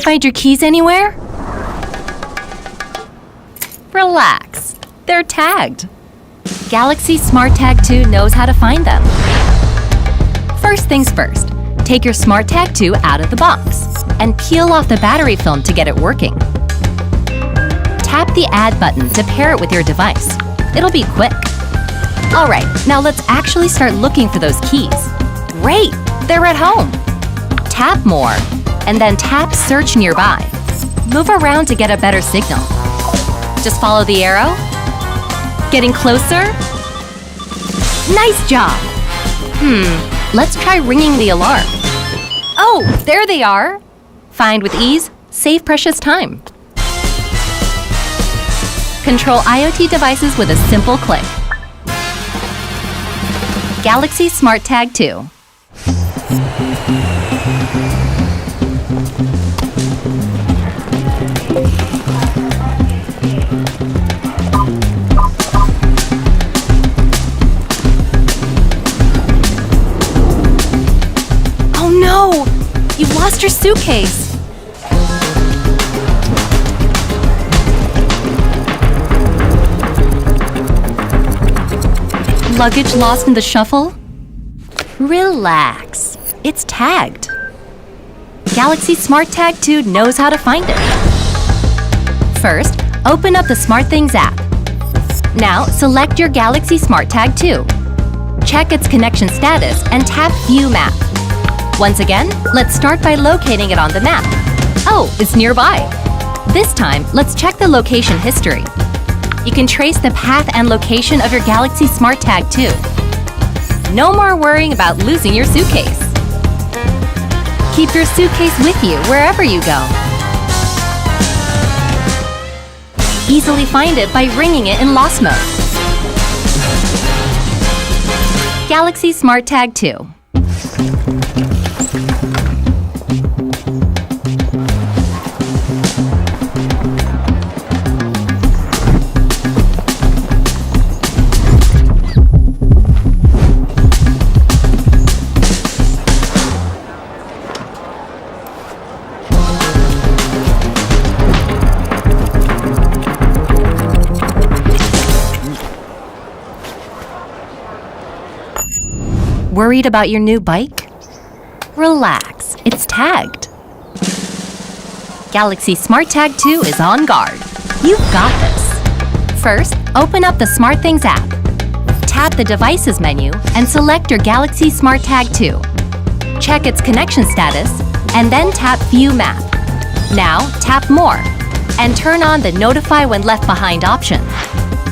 find your keys anywhere? Relax. They're tagged. Galaxy SmartTag2 knows how to find them. First things first, take your SmartTag2 out of the box and peel off the battery film to get it working. Tap the Add button to pair it with your device. It'll be quick. Alright, now let's actually start looking for those keys. Great! They're at home! Tap More, and then tap Search Nearby. Move around to get a better signal. Just follow the arrow. Getting closer? Nice job! Let's try ringing the alarm. Oh, there they are! Find with ease, save precious time. Control IoT devices with a simple click. Galaxy SmartTag2. Oh no! You've lost your suitcase! Luggage lost in the shuffle? Relax. It's tagged. Galaxy SmartTag2 knows how to find it. First, open up the SmartThings app. Now, select your Galaxy SmartTag2. Check its connection status and tap View Map. Once again, let's start by locating it on the map. Oh, it's nearby. This time, let's check the location history. You can trace the path and location of your Galaxy SmartTag2. No more worrying about losing your suitcase. Keep your suitcase with you wherever you go. Easily find it by ringing it in lost mode. Galaxy SmartTag2. Worried about your new bike? Relax, it's tagged. Galaxy SmartTag2 is on guard. You've got this. First, open up the SmartThings app. Tap the Devices menu and select your Galaxy SmartTag2. Check its connection status, and then tap View Map. Now, tap More, and turn on the Notify When Left Behind option.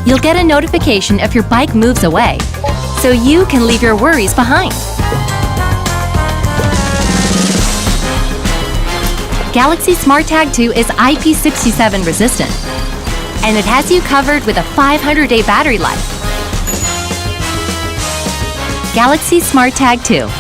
You'll get a notification if your bike moves away, so you can leave your worries behind. Galaxy SmartTag2 is IP67 resistant, and it has you covered with a 500-day battery life. Galaxy SmartTag2.